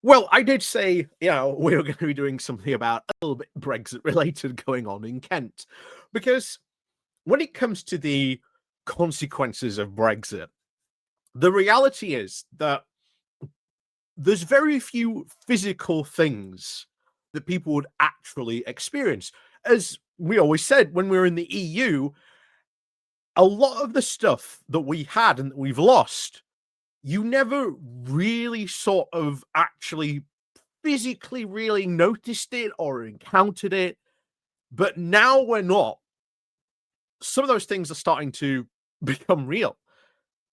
Well, I did say, we were going to be doing something about a little bit Brexit related going on in Kent. Because when it comes to the consequences of Brexit, the reality is that there's very few physical things that people would actually experience. As we always said, when we were in the EU, a lot of the stuff that we had and that we've lost, you never really sort of actually physically really noticed it or encountered it. But now we're not. Some of those things are starting to become real.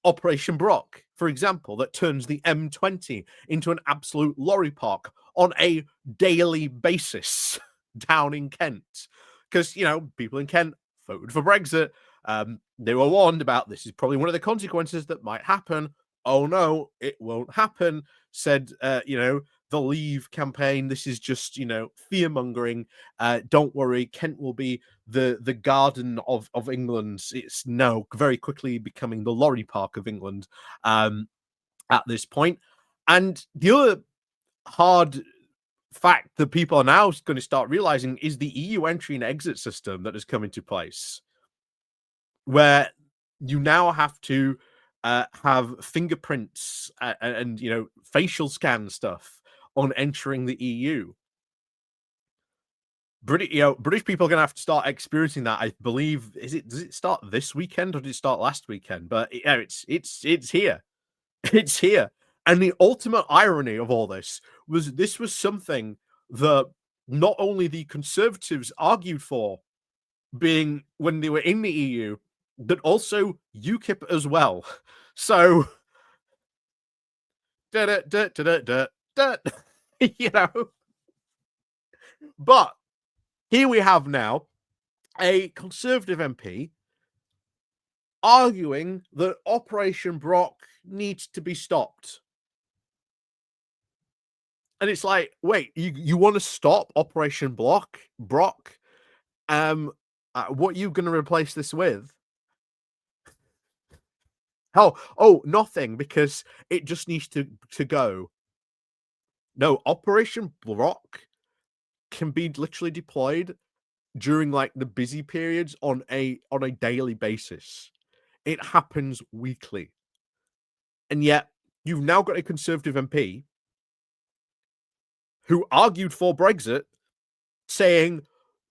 Operation Brock, for example, that turns the M20 into an absolute lorry park on a daily basis down in Kent. Because, people in Kent voted for Brexit. They were warned about this is probably one of the consequences that might happen. Oh no, it won't happen, said, the Leave campaign. This is just, fear mongering. Don't worry, Kent will be the garden of England. It's now very quickly becoming the lorry park of England at this point. And the other hard fact that people are now going to start realizing is the EU entry and exit system that has come into place, where you now have to have fingerprints and facial scan stuff on entering the EU. British people are going to have to start experiencing that. I believe does it start this weekend or did it start last weekend? But it's here. It's here. And the ultimate irony of all this was something that not only the Conservatives argued for being when they were in the EU, but also UKIP as well. So but here we have now a Conservative MP arguing that Operation Brock needs to be stopped. And it's like, wait, you want to stop Operation Brock? What are you going to replace this with? Oh, nothing, because it just needs to go. No, Operation Brock can be literally deployed during like the busy periods on a daily basis. It happens weekly. And yet you've now got a Conservative MP who argued for Brexit saying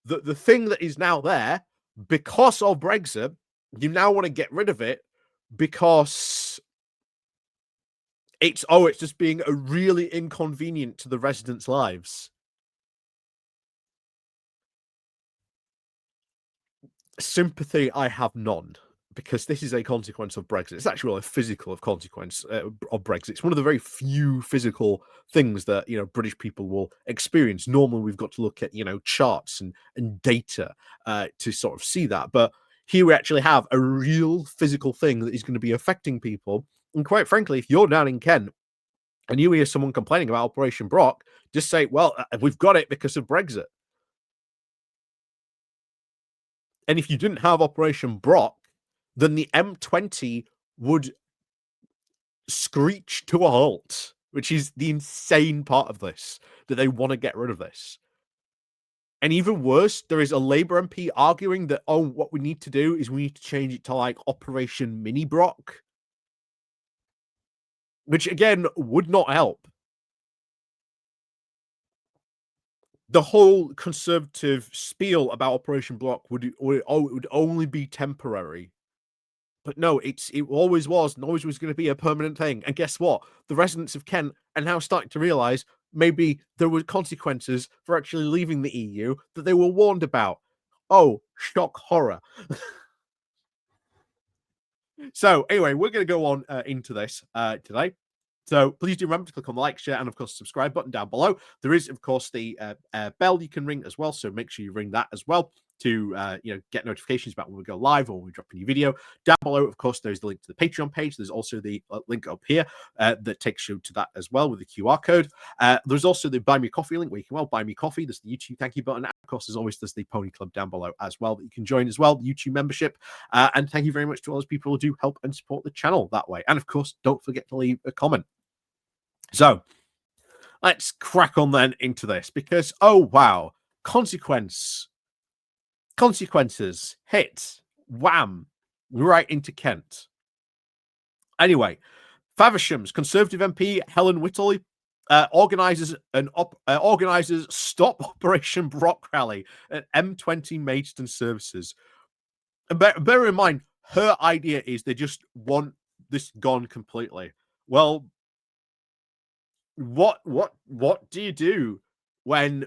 that the thing that is now there because of Brexit, you now want to get rid of it because it's just being a really inconvenient to the residents' lives. Sympathy, I have none, because this is a consequence of Brexit. It's actually a physical consequence of Brexit. It's one of the very few physical things that British people will experience. Normally, we've got to look at charts and data to sort of see that, but here we actually have a real physical thing that is going to be affecting people. And quite frankly, if you're down in Kent and you hear someone complaining about Operation Brock, just say, "Well, we've got it because of Brexit." And if you didn't have Operation Brock, then the M20 would screech to a halt, which is the insane part of this, that they want to get rid of this. And even worse, there is a Labour MP arguing that, what we need to do is we need to change it to like Operation Mini Brock, which again would not help. The whole Conservative spiel about Operation Brock would only be temporary. But no, it always was and always was going to be a permanent thing. And guess what? The residents of Kent are now starting to realize maybe there were consequences for actually leaving the EU that they were warned about. Oh, shock horror. So anyway, we're going to go on into this today. So please do remember to click on the like, share, and of course subscribe button down below. There is, of course, the bell you can ring as well. So make sure you ring that as well to get notifications about when we go live or when we drop a new video. Down below, of course, there's the link to the Patreon page. There's also the link up here that takes you to that as well with the QR code. There's also the Buy Me Coffee link where you can buy me coffee. There's the YouTube thank you button. And of course, as always, there's the Pony Club down below as well that you can join as well, the YouTube membership. And thank you very much to all those people who do help and support the channel that way. And of course, don't forget to leave a comment. So let's crack on then into this because, oh wow, consequences hit, wham, right into Kent. Anyway, Faversham's Conservative MP Helen Whately organises Stop Operation Brock rally at M20 Maidstone services. And bear in mind, her idea is they just want this gone completely. Well, what do you do when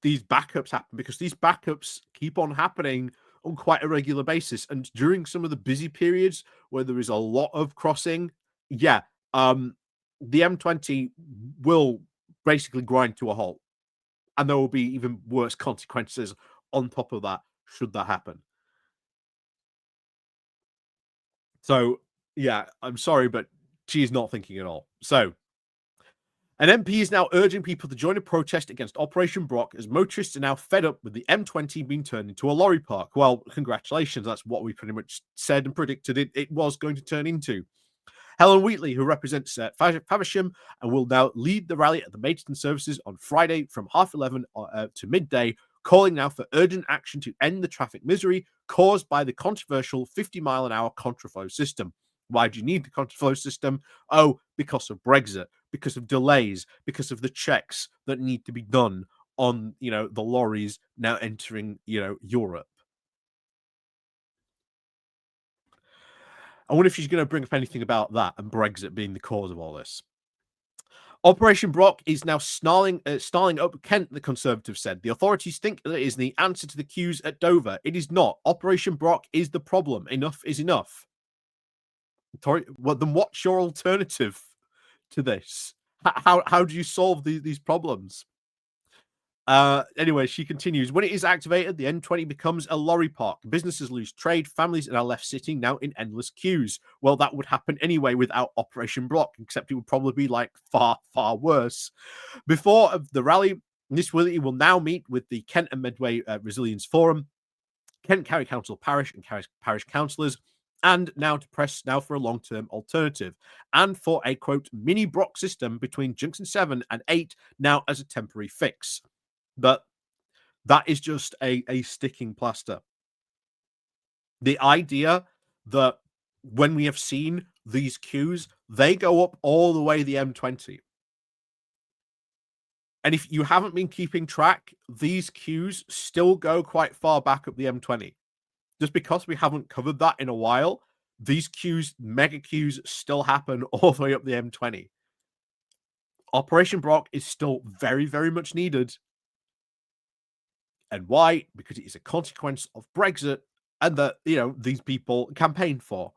these backups happen? Because these backups keep on happening on quite a regular basis, and during some of the busy periods where there is a lot of crossing, yeah, the M20 will basically grind to a halt, and there will be even worse consequences on top of that should that happen. So, yeah, I'm sorry, but she's not thinking at all. So, an MP is now urging people to join a protest against Operation Brock as motorists are now fed up with the M20 being turned into a lorry park. Well, congratulations. That's what we pretty much said and predicted it was going to turn into. Helen Whately, who represents Faversham, and will now lead the rally at the Maidstone services on Friday from 11:30 to midday, calling now for urgent action to end the traffic misery caused by the controversial 50-mile-an-hour contraflow system. Why do you need the contraflow system? Oh, because of Brexit, because of delays, because of the checks that need to be done on, the lorries now entering, Europe. I wonder if she's going to bring up anything about that and Brexit being the cause of all this. Operation Brock is now snarling up Kent, the Conservatives said. The authorities think that it is the answer to the queues at Dover. It is not. Operation Brock is the problem. Enough is enough. Well, then what's your alternative to this? How do you solve these problems? Anyway, she continues. When it is activated, the M20 becomes a lorry park. Businesses lose trade. Families are left sitting now in endless queues. Well, that would happen anyway without Operation Brock, except it would probably be like far, far worse. Before the rally, Miss Willie will now meet with the Kent and Medway Resilience Forum, Kent County Council Parish and parish councillors, and now to press now for a long-term alternative and for a quote mini Brock system between Junction 7 and 8 now as a temporary fix. But that is just a sticking plaster. The idea that when we have seen these queues, they go up all the way the M20. And if you haven't been keeping track, these queues still go quite far back up the M20. Just because we haven't covered that in a while, these queues, mega queues, still happen all the way up the M20. Operation Brock is still very, very much needed. And why? Because it is a consequence of Brexit and that, these people campaigned for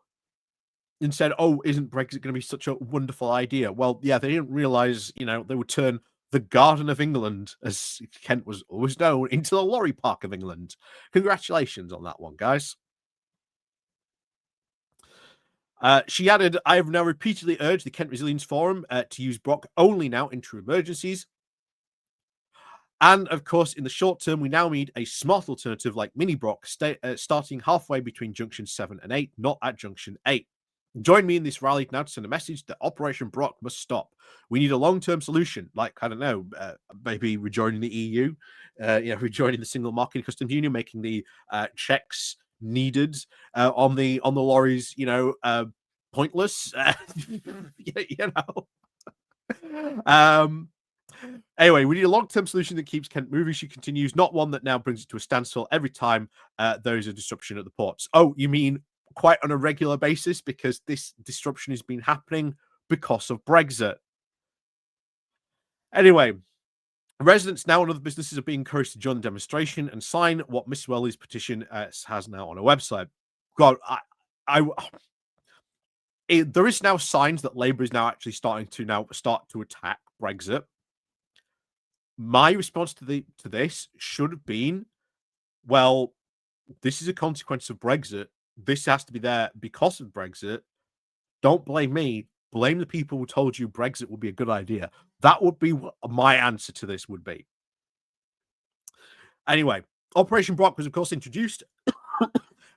and said, oh, isn't Brexit going to be such a wonderful idea? Well, yeah, they didn't realize, they would turn the Garden of England, as Kent was always known, into the Lorry Park of England. Congratulations on that one, guys. She added, I have now repeatedly urged the Kent Resilience Forum to use Brock only now in true emergencies. And of course, in the short term, we now need a smart alternative like Mini Brock, starting halfway between Junction 7 and 8, not at Junction 8. Join me in this rally now to send a message that Operation Brock must stop. We need a long-term solution, like, I don't know, maybe rejoining the EU, rejoining the single market and customs union, making the checks needed on the lorries, pointless. Anyway, we need a long-term solution that keeps Kent moving. She continues, not one that now brings it to a standstill every time there is a disruption at the ports. Oh, you mean quite on a regular basis? Because this disruption has been happening because of Brexit. Anyway, residents now and other businesses are being encouraged to join the demonstration and sign what Miss Whately's petition has now on her website. God, there is now signs that Labour is now actually starting to attack Brexit. My response to this should have been, well, this is a consequence of Brexit. This has to be there because of Brexit. Don't blame me. Blame the people who told you Brexit would be a good idea. That would be what my answer to this would be. Anyway, Operation Brock was, of course, introduced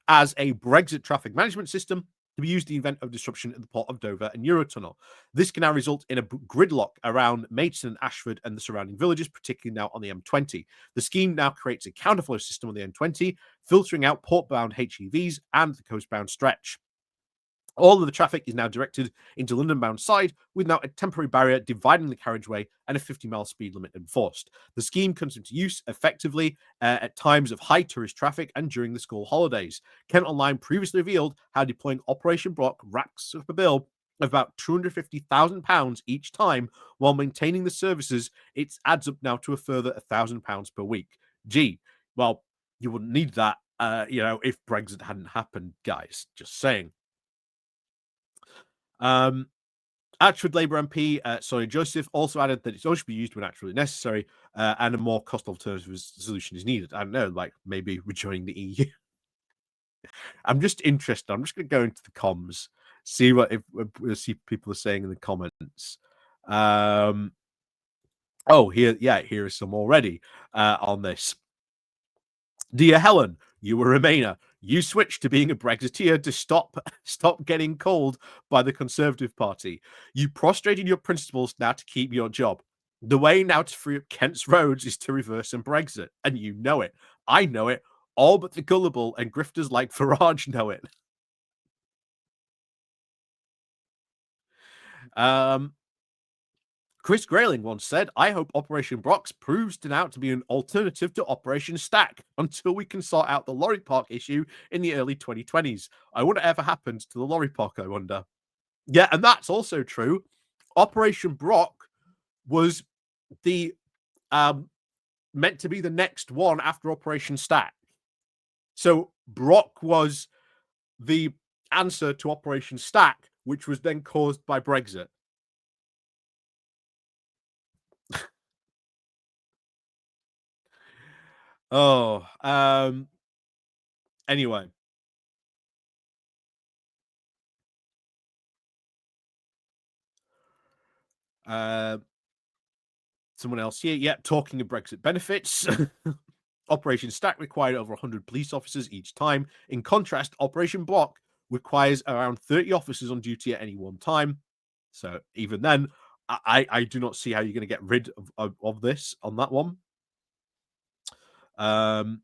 as a Brexit traffic management system to be used in the event of disruption at the port of Dover and Eurotunnel. This can now result in a gridlock around Maidstone, Ashford, and the surrounding villages, particularly now on the M20. The scheme now creates a counterflow system on the M20, filtering out port-bound HEVs and the coast-bound stretch. All of the traffic is now directed into London-bound side, with now a temporary barrier dividing the carriageway and a 50-mile speed limit enforced. The scheme comes into use effectively at times of high tourist traffic and during the school holidays. Kent Online previously revealed how deploying Operation Brock racks up a bill of about £250,000 each time while maintaining the services. It adds up now to a further £1,000 per week. Gee, well, you wouldn't need that, if Brexit hadn't happened, guys. Just saying. Ashford Labour MP Sonia Joseph also added that it only should be used when actually necessary, and a more cost alternative solution is needed. I don't know, like maybe rejoining the EU. I'm just interested. I'm just going to go into the comms, see what see people are saying in the comments. Here is some already on this. Dear Helen, you were a Remainer. You switched to being a Brexiteer to stop getting called by the Conservative Party. You prostrated your principles now to keep your job. The way now to free up Kent's roads is to reverse and Brexit, and you know it. I know it. All but the gullible and grifters like Farage know it. Chris Grayling once said, I hope Operation Brox proves out to be an alternative to Operation Stack until we can sort out the Lorry Park issue in the early 2020s. I wonder whatever happened to the Lorry Park, I wonder. Yeah, and that's also true. Operation Brock was the meant to be the next one after Operation Stack. So Brock was the answer to Operation Stack, which was then caused by Brexit. Anyway. Someone else here. Yep, talking of Brexit benefits. Operation Stack required over 100 police officers each time. In contrast, Operation Block requires around 30 officers on duty at any one time. So even then, I do not see how you're going to get rid of this on that one. Someone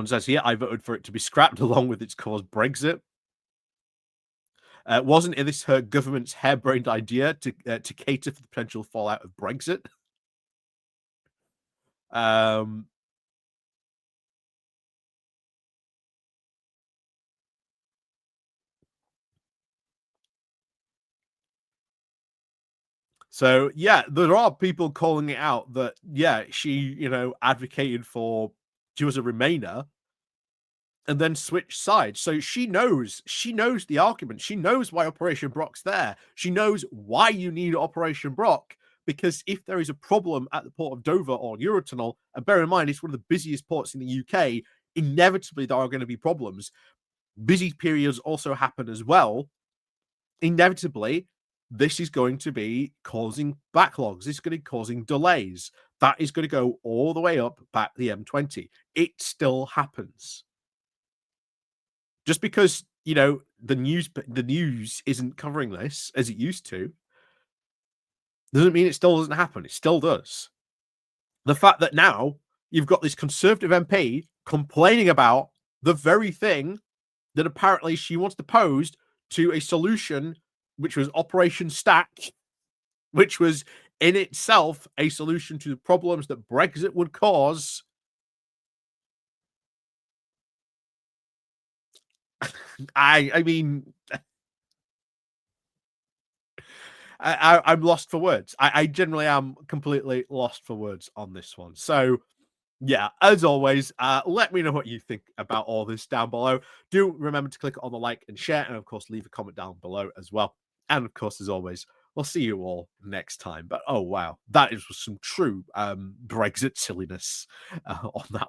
says here, I voted for it to be scrapped along with its cause Brexit. Wasn't this her government's harebrained idea to cater for the potential fallout of Brexit? So yeah, there are people calling it out that she advocated for, she was a Remainer and then switched sides. So she knows the argument. She knows why Operation Brock's there. She knows why you need Operation Brock, because if there is a problem at the port of Dover or Eurotunnel, and bear in mind it's one of the busiest ports in the UK, inevitably there are going to be problems. Busy periods also happen as well. Inevitably, this is going to be causing backlogs. This is going to be causing delays. That is going to go all the way up back the M20. It still happens. Just because, the news isn't covering this as it used to, doesn't mean it still doesn't happen. It still does. The fact that now you've got this Conservative MP complaining about the very thing that apparently she wants to pose to a solution, which was Operation Stack, which was in itself a solution to the problems that Brexit would cause. I mean, I'm lost for words. I generally am completely lost for words on this one. So, yeah, as always, let me know what you think about all this down below. Do remember to click on the like and share, and of course, leave a comment down below as well. And of course, as always, we'll see you all next time. But oh wow, that is some true Brexit silliness on that.